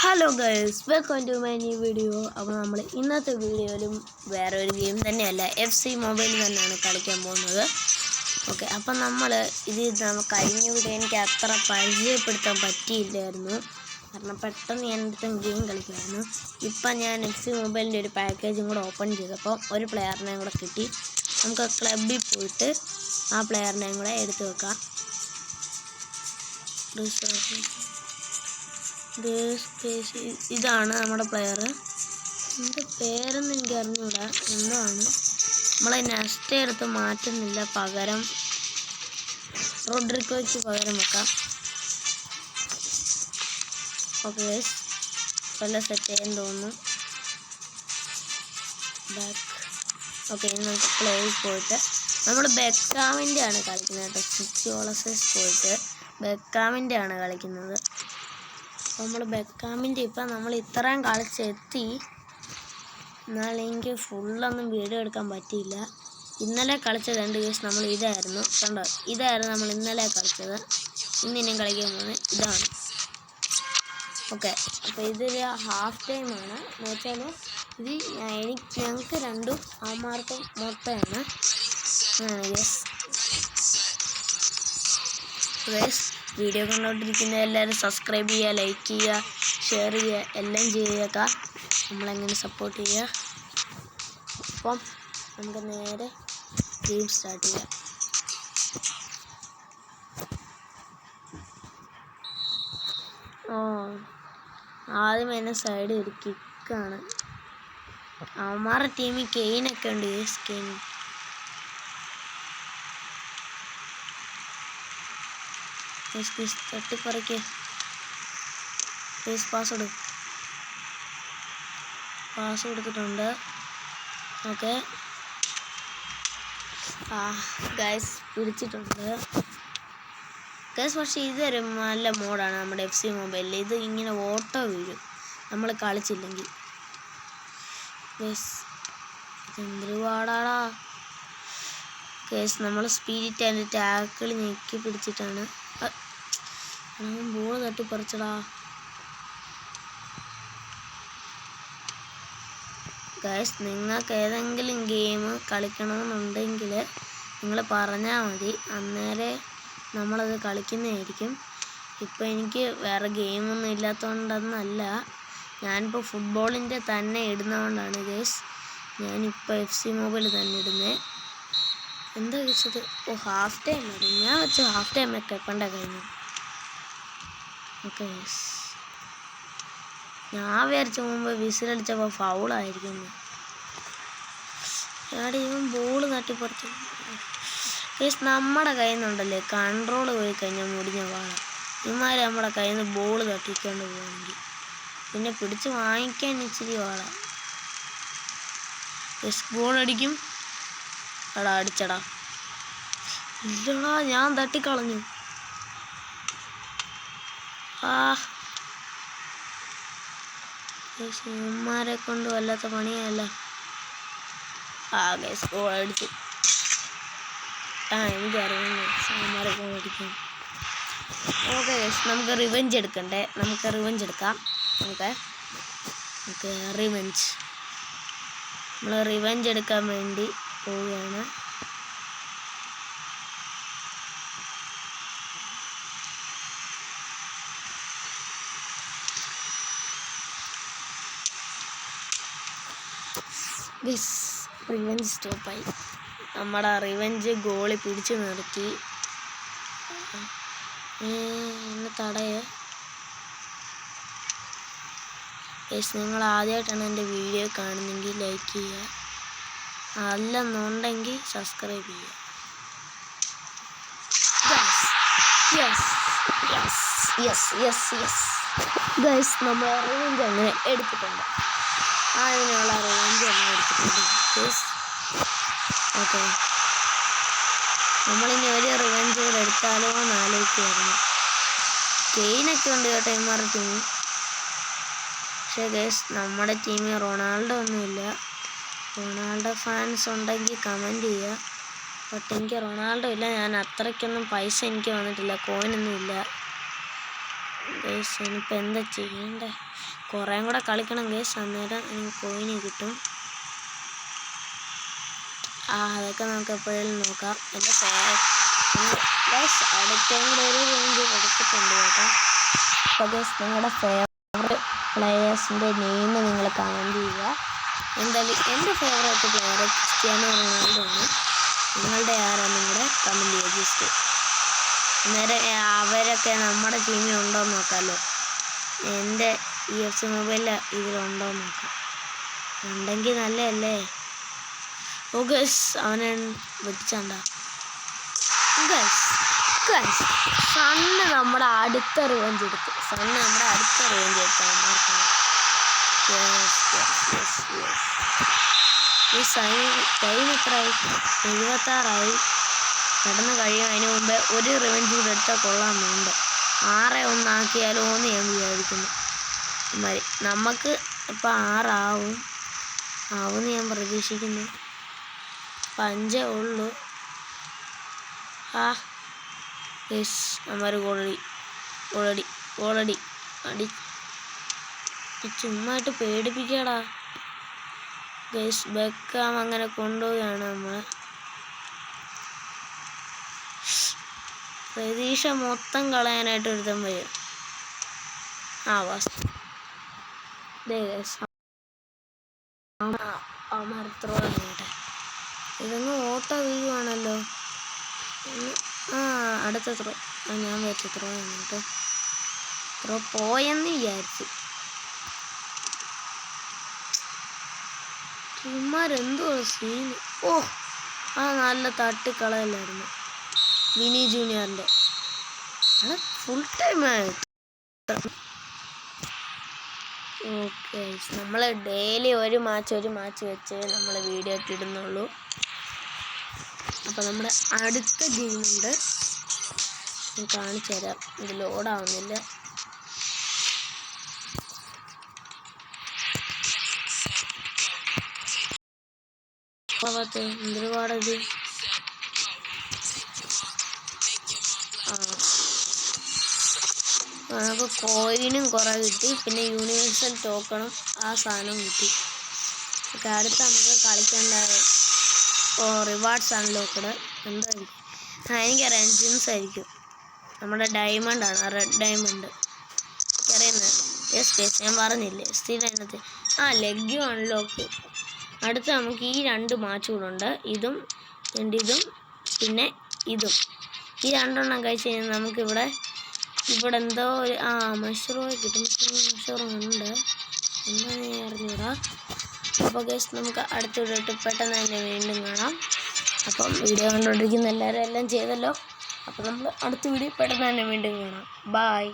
Hello guys, welcome to my new video. അപ്പോൾ നമ്മൾ ഇന്നത്തെ വീഡിയോയിലും വേറെ ഒരു ഗെയിം തന്നെയല്ല, FC മൊബൈൽ തന്നെയാണ് കളിക്കാൻ പോകുന്നത്. ഓക്കെ, അപ്പം നമ്മൾ കഴിഞ്ഞ വീഡിയോ എനിക്ക് അത്ര പരിചയപ്പെടുത്താൻ പറ്റിയില്ലായിരുന്നു, കാരണം പെട്ടെന്ന് ഞാൻ അടുത്ത ഗെയിം കളിക്കുമായിരുന്നു. ഇപ്പം ഞാൻ FC മൊബൈലിൻ്റെ ഒരു പാക്കേജും കൂടെ ഓപ്പൺ ചെയ്തപ്പോൾ ഒരു പ്ലെയറിനെയും കൂടെ കിട്ടി. നമുക്ക് ക്ലബിൽ പോയിട്ട് ആ പ്ലെയറിനെയും കൂടെ എടുത്തു വെക്കാം. ഇതാണ് നമ്മുടെ പ്ലെയർ. എൻ്റെ പേരൊന്നും എനിക്ക് അറിഞ്ഞൂടാ എന്താണ്. നമ്മളെ നെക്സ്റ്റ് എടുത്ത് മാറ്റുന്നില്ല, പകരം റോഡ്രിഗോയ്ക്ക് പകരം വെക്കാം. ഓക്കെ ഗൈസ്, എല്ലാം സെറ്റ് ചെയ്യാൻ തോന്നുന്നു. ബാക്ക്. ഓക്കെ, ഇനി നമുക്ക് പ്ലേയിൽ പോയിട്ട് നമ്മൾ ബെക്കാമിൻ്റെ ആണ് കളിക്കുന്നത് കേട്ടോ. സ്വിച്ച് പോയിട്ട് ബെക്കാമിൻ്റെ ആണ് കളിക്കുന്നത്. നമ്മൾ ബെക്കാമിൻ്റെ ഇപ്പം നമ്മൾ ഇത്രയും കളിച്ചെത്തി. എന്നാൽ എനിക്ക് ഫുള്ളൊന്നും വീഡിയോ എടുക്കാൻ പറ്റിയില്ല. ഇന്നലെ കളിച്ചത് രണ്ട് കേസ് നമ്മൾ ഇതായിരുന്നു കണ്ടോ, ഇതായിരുന്നു നമ്മൾ ഇന്നലെ കളിച്ചത്. ഇന്നിനും കളിക്കാൻ പോകുന്നത് ഇതാണ്. ഓക്കെ, അപ്പോൾ ഇതൊരു ഹാഫ് ടൈമാണ് എന്ന് വെച്ചാൽ ഇത് ഞങ്ങൾക്ക് രണ്ടും അവന്മാർക്കും മൊത്തമാണ്. ഗൈസ്, വീഡിയോ കണ്ടുകൊണ്ടിരിക്കുന്ന എല്ലാവരും സബ്സ്ക്രൈബ് ചെയ്യുക, ലൈക്ക് ചെയ്യുക, ഷെയർ ചെയ്യുക, എല്ലാം ചെയ്യുക. നമ്മളെങ്ങനെ സപ്പോർട്ട് ചെയ്യുക. അപ്പം നമുക്ക് നേരെ ഗെയിം സ്റ്റാർട്ട് ചെയ്യാം. ആദ്യം എന്നെ സൈഡ് ഒരു കിക്കാണ്. അവന്മാരുടെ ടീമിൽ കെയിനൊക്കെ ഉണ്ട്. കെയിൻ തട്ടിപ്പറിക്ക്. പാസ് കൊടുത്തിട്ടുണ്ട്. ഓക്കെ, ഗൈസ് പിടിച്ചിട്ടുണ്ട് ഗൈസ്. പക്ഷേ ഇതൊരു നല്ല മോഡാണ് നമ്മുടെ FC മൊബൈലിൽ. ഇത് ഇങ്ങനെ ഓട്ടോ വീഴും നമ്മൾ കളിച്ചില്ലെങ്കിൽ. ഗൈസ്, ഇതെന്തൊരു പാടാടാ. ഗൈസ്, നമ്മൾ സ്പിരിറ്റ് ആൻഡ് ടാക്കിൾ ഞെക്കി പിടിച്ചിട്ടാണ്. ബോൾ തട്ടിപ്പറിച്ചടാ. ഗൈസ്, നിങ്ങൾക്ക് ഏതെങ്കിലും ഗെയിം കളിക്കണമെന്നുണ്ടെങ്കിൽ നിങ്ങൾ പറഞ്ഞാൽ മതി, അന്നേരം നമ്മളത് കളിക്കുന്നതായിരിക്കും. ഇപ്പോൾ എനിക്ക് വേറെ ഗെയിമൊന്നും ഇല്ലാത്തതുകൊണ്ടൊന്നല്ല, ഞാനിപ്പോൾ ഫുട്ബോളിൻ്റെ തന്നെ ഇടുന്നതുകൊണ്ടാണ് ഗൈസ് ഞാനിപ്പോൾ FC മൊബൈൽ തന്നെ ഇടുന്നത്. എന്താ വെച്ചത്? ഹാഫ് ടൈം മതി. ഞാൻ വെച്ച് ഹാഫ് ടൈമൊക്കെ എപ്പോഴാണ് കഴിഞ്ഞു. ഓക്കെ ഗൈസ്, ഞാൻ വിചാരിച്ച മുമ്പ് വിസിലടിച്ചപ്പോൾ ഫൗളായിരിക്കുന്നു. എവിടെ ഇവൻ ബോള് തട്ടിപ്പറിച്ചു. ഗൈസ്, നമ്മുടെ കയ്യിൽ നിന്നുണ്ടല്ലേ കൺട്രോൾ പോയി കഴിഞ്ഞാൽ മുടിഞ്ഞ പാടാം. ഇവന്മാർ നമ്മുടെ കയ്യിൽ നിന്ന് ബോള് തട്ടിക്കൊണ്ട് പോകണമെങ്കിൽ പിന്നെ പിടിച്ച് വാങ്ങിക്കാൻ ഇച്ചിരി പാടാം. ഗൈസ്, ബോൾ അടിക്കും. എടാ അടിച്ചടാ. ഇല്ലടാ, ഞാൻ തട്ടിക്കളഞ്ഞു. ഇവന്മാരെ കൊണ്ട് വല്ലാത്ത പണിയല്ല. ഗൈസ്, ഗോൾ അടിച്ചു. എനിക്കറിയാം ഇവന്മാരെ ഗോൾ അടിക്കാം. ഓക്കെ ഗൈസ്, നമുക്ക് റിവെഞ്ച് എടുക്കണ്ടേ. നമുക്ക് റിവെഞ്ച് എടുക്കാം. നമുക്ക് റിവെഞ്ച് നമ്മൾ റിവെഞ്ച് എടുക്കാൻ വേണ്ടി പോവുകയാണ്. റിവെഞ്ച് സ്റ്റോപ്പായി. നമ്മുടെ റിവെഞ്ച് ഗോളി പിടിച്ചു നിർത്തി. എന്നെ തടയേ. നിങ്ങൾ ആദ്യമായിട്ടാണ് എൻ്റെ വീഡിയോ കാണുന്നെങ്കിൽ ലൈക്ക് ചെയ്യുക, അല്ലെന്നുണ്ടെങ്കിൽ സബ്സ്ക്രൈബ് ചെയ്യുക. ഗൈസ്, നമ്മൾ റിവെഞ്ച് അങ്ങനെ എടുത്തിട്ടുണ്ട്. അതിനുള്ള റിവെഞ്ച് തന്നെ എടുത്തിട്ടുണ്ട്. ഓക്കെ, നമ്മളിനി ഒരു റിവെഞ്ച് കൂടെ എടുത്താലോ എന്ന് ആലോചിക്കുമായിരുന്നു. കെയിനൊക്കെ ഉണ്ട് കേട്ടോ ഇവന്മാരുടെ ടീമിൽ. പക്ഷേ ഗൈസ്, നമ്മുടെ ടീമിൽ റൊണാൾഡോ ഒന്നുമില്ല. റൊണാൾഡോ ഫാൻസ് ഉണ്ടെങ്കിൽ കമൻറ്റ് ചെയ്യുക. ബട്ട് എനിക്ക് റൊണാൾഡോ ഇല്ല. ഞാൻ അത്രയ്ക്കൊന്നും പൈസ എനിക്ക് വന്നിട്ടില്ല, കോയിനൊന്നും ഇല്ല. ഗൈസ്, ഇനിയിപ്പോൾ എന്താ ചെയ്യണ്ടേ? കുറേം കൂടെ കളിക്കണം ഗൈസ്, അന്നേരം എനിക്ക് കോയിന് കിട്ടും. അതൊക്കെ നമുക്ക് എപ്പോഴും നോക്കാം. എൻ്റെ ഗൈസ് അടുത്തും കൂടെ ഒരു റേഞ്ച് എടുത്തിട്ടുണ്ട് കേട്ടോ. അപ്പോൾ ഗൈസ് നിങ്ങളുടെ ഫേവറേറ്റ് പ്ലെയേഴ്സിൻ്റെ നെയിം നിങ്ങൾ കമൻറ്റ് ചെയ്യുക. എന്തായാലും എൻ്റെ ഫേവറേറ്റ് പ്ലെയർ ക്രിസ്ത്യാനോ റൊണാൾഡോ ആണ്. നിങ്ങളുടെ ആരാണ് നിങ്ങളുടെ കമൻറ്റ് ചെയ്യുക ജസ്റ്റ്. അന്നേരം അവരൊക്കെ നമ്മുടെ ടീമിൽ ഉണ്ടോ എന്ന് നോക്കാമല്ലോ. എൻ്റെ UFC മൊബൈലിൽ ഇതിലുണ്ടോ എന്ന് നോക്കാം. ഉണ്ടെങ്കിൽ നല്ലതല്ലേ. ഓ ഗൈസ് അവനെ വെട്ടിച്ചാണ്ട. ഗൈസ് സണ്ണ് നമ്മുടെ അടുത്ത റിവഞ്ച് എടുത്തു. ഈ ടൈം എത്രയായി? 76 പെട്ടെന്ന് കഴിയും. അതിന് മുമ്പേ ഒരു റിവഞ്ച് കൂടെ എടുത്താൽ കൊള്ളാമെന്നുണ്ട്. 6-1 ആക്കിയാലോ എന്ന് ഞാൻ വിചാരിക്കുന്നു. മതി, നമുക്ക് ഇപ്പം 6 ആവുമെന്ന് ഞാൻ പ്രതീക്ഷിക്കുന്നു. 5 ഉള്ളൂ. യെസ് അമ്മ ഗോളടി അടി ചുമ്മായിട്ട് പേടിപ്പിക്കടാ ഗൈസ്. ബെക്കാം അങ്ങനെ കൊണ്ടുപോവുകയാണ് നമ്മൾ. പ്രതീക്ഷ മൊത്തം കളയാനായിട്ട് ഒരുത്തം വരും. ഇതൊന്ന് ഓട്ടോ വീഴുവാണല്ലോ. അടുത്ത ത്രോ ഞാൻ വെച്ച ത്രോ ആണ് കേട്ടോ. ത്രോ പോയെന്ന് വിചാരിച്ചു. ചുമ്മാരെന്തോ സീൻ. നല്ല തട്ടിക്കളയല്ലായിരുന്നു വിനി ജൂനിയറിൻ്റെ. ഫുൾ ടൈം ആയിട്ട് ഓക്കെ. നമ്മൾ ഡെയിലി ഒരു മാച്ച് വെച്ച് നമ്മൾ വീഡിയോ ഒക്കെ ഇടുന്നുള്ളൂ. അപ്പോൾ നമ്മുടെ അടുത്ത ഗെയിമുണ്ട്, ഞാൻ കാണിച്ചു തരാം. ഇത് ലോഡാവുന്നില്ല. എന്തൊരു പാടത്. നമുക്ക് കോയിനും കുറേ കിട്ടി, പിന്നെ യൂണിവേഴ്സൽ ടോക്കണും ആ സാധനം കിട്ടി. ഓക്കെ, അടുത്ത് നമുക്ക് കളിക്കേണ്ട റിവാർഡ്സ് അൺലോക്കഡ് എന്തായിരിക്കും? എനിക്കറിയാം ജിംസ് ആയിരിക്കും. നമ്മുടെ ഡയമണ്ടാണ്, റെഡ് ഡയമണ്ട് അറിയുന്നത്. യെസ് ഞാൻ പറഞ്ഞില്ലേ സ്ഥിരം അതിനകത്ത്. ലെഗ്ഗും അൺലോക്ക്. അടുത്ത് നമുക്ക് ഈ 2 മാച്ച് കൂടെ ഉണ്ട്. ഇതും പിന്നെ ഇതും. ഈ 2 എണ്ണം കഴിച്ച് കഴിഞ്ഞാൽ നമുക്കിവിടെ എന്തോ ഒരു മഷ്റൂം കിട്ടും. മഷ്റൂം ഉണ്ട് എന്താണെന്ന് ഞാൻ അറിഞ്ഞൂടാ. അപ്പോൾ ഗൈസ് നമുക്ക് അടുത്ത വീഡിയോ പെട്ടെന്ന് തന്നെ വീണ്ടും കാണാം. അപ്പം വീഡിയോ കണ്ടുകൊണ്ടിരിക്കുന്ന എല്ലാവരും എല്ലാം ചെയ്തല്ലോ. അപ്പോൾ നമ്മൾ അടുത്ത വീഡിയോ പെട്ടെന്ന് തന്നെ വീണ്ടും കാണാം. ബായ്.